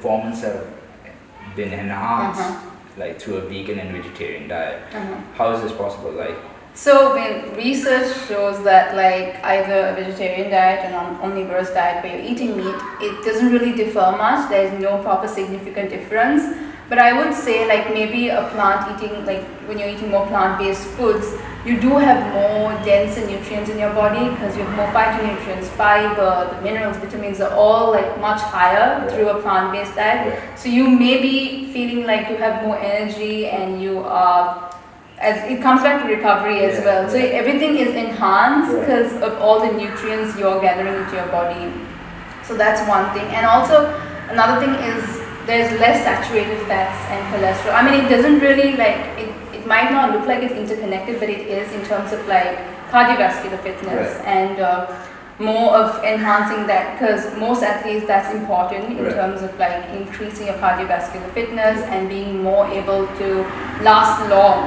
performance have been enhanced like through a vegan and vegetarian diet. How is this possible? Like, so when research shows that like either a vegetarian diet and an omnivorous diet where you're eating meat, it doesn't really differ much. There is no proper significant difference. But I would say like maybe a plant eating, like when you're eating more plant-based foods, you do have more dense nutrients in your body because you have more phytonutrients, fiber, the minerals, vitamins are all like much higher through a plant-based diet. So you may be feeling like you have more energy and you are, as it comes back to recovery as well. So everything is enhanced because of all the nutrients you're gathering into your body. So that's one thing. And also another thing is there's less saturated fats and cholesterol. I mean, it doesn't really like, it might not look like it's interconnected, but it is in terms of like cardiovascular fitness and more of enhancing that, because most athletes that's important in terms of like increasing your cardiovascular fitness and being more able to last long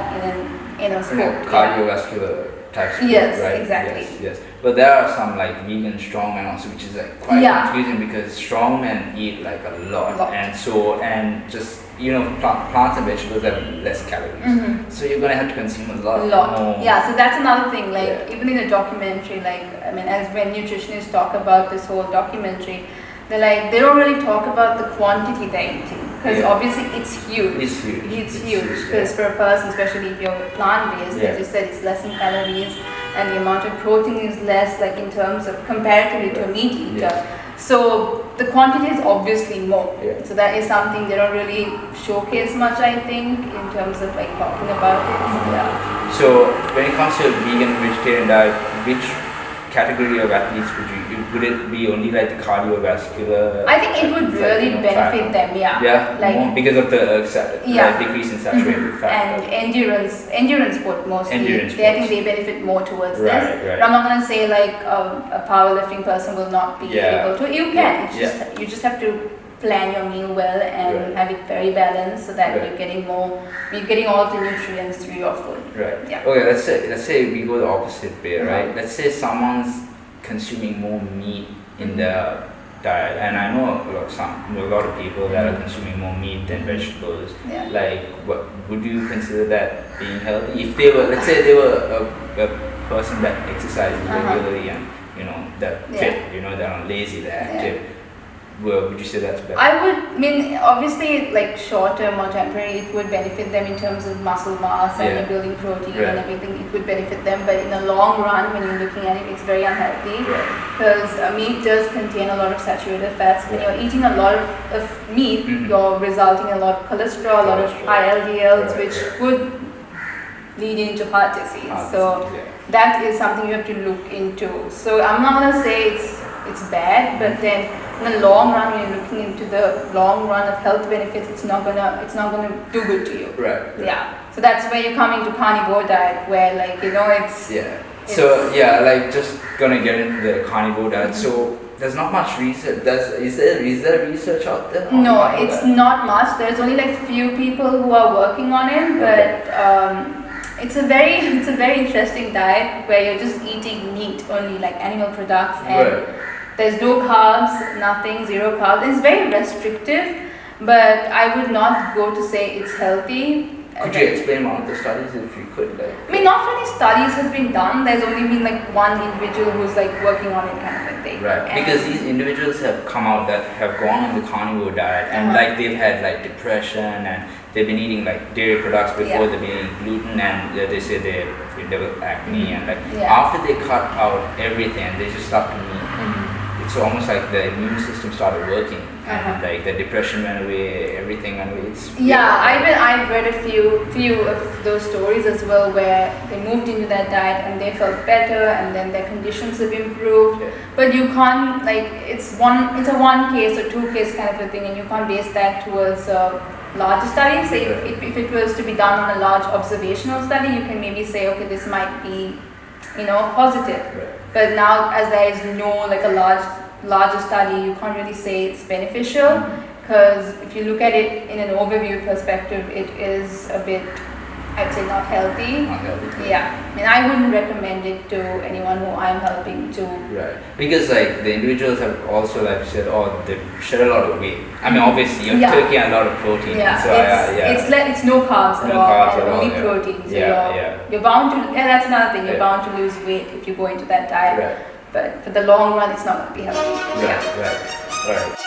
in a sport. Cardiovascular type sport, right? Exactly. Yes. But there are some like vegan strongmen also, which is like quite confusing because strongmen eat like a lot. And just plants and vegetables have less calories. So you're gonna have to consume a lot more. Yeah, so that's another thing. Like even in the documentary, like I mean, as when nutritionists talk about this whole documentary, they're like they don't really talk about the quantity they're eating because obviously it's huge. It's huge because for a person, especially if you're plant-based, they just said it's less in calories and the amount of protein is less, like in terms of comparatively to a meat eater. So the quantity is obviously more. So that is something they don't really showcase much, I think, in terms of like talking about it. So when it comes to a vegan vegetarian diet, which category of athletes would it be only like the cardiovascular? I think it would really benefit them, like because of the decrease in saturated fat. And endurance sport mostly. I think they benefit more towards this. But I'm not going to say like a powerlifting person will not be able to. You can. You just have to plan your meal well and have it very balanced so that you're getting all of the nutrients through your food. Okay, let's say we go the opposite way, right? Let's say someone's consuming more meat in their diet, and I know a lot of people that are consuming more meat than vegetables. Like, what would you consider that being healthy? If they were, let's say they were a person that exercises regularly and that fit, they're not lazy, they're active. Well, would you say that's better? I mean, obviously, like short term or temporary, it would benefit them in terms of muscle mass and building protein and everything. It would benefit them, but in the long run, when you're looking at it, it's very unhealthy because meat does contain a lot of saturated fats. When you're eating a lot of meat, you're resulting in a lot of cholesterol, a lot of high LDLs, which could lead into heart disease. So that is something you have to look into. So I'm not gonna say it's bad, but then in the long run, when you're looking into the long run of health benefits, it's not gonna do good to you. So that's where you come into carnivore diet, where like it's like just gonna get into the carnivore diet. So there's not much research. Is there research out there? No, it's not much. There's only like few people who are working on it, but it's a very interesting diet where you're just eating meat only, like animal products, and there's no carbs, nothing, zero carbs. It's very restrictive, but I would not go to say it's healthy. Could you explain one of the studies if you could? I mean, not many studies has been done. There's only been like one individual who's like working on it kind of a thing. Because these individuals have come out that have gone on the carnivore diet and like they've had like depression and they've been eating like dairy products before they've been eating gluten and they say they develop acne and like after they cut out everything and they just stopped eating. It's almost like the immune system started working and like the depression went away, everything went away. I've read a few of those stories as well where they moved into that diet and they felt better and then their conditions have improved. But you can't it's a one case or two case kind of a thing, and you can't base that towards larger studies. Say if it was to be done on a large observational study, you can maybe say, okay, this might be positive. But now, as there is no like a larger study, you can't really say it's beneficial, because if you look at it in an overview perspective, it is a bit, I'd say not healthy. Not healthy. Yeah, I mean, I wouldn't recommend it to anyone who I'm helping to. Right. Because like the individuals have also like said, oh, they shed a lot of weight. I mean, obviously you're taking a lot of protein. Yeah, So it's no carbs at No all, carbs and at all, only yeah. protein. So Yeah, you're bound to. Yeah, that's another thing. You're Yeah. bound to lose weight if you go into that diet. Right. But for the long run, it's not going to be healthy. Right. Right. Right.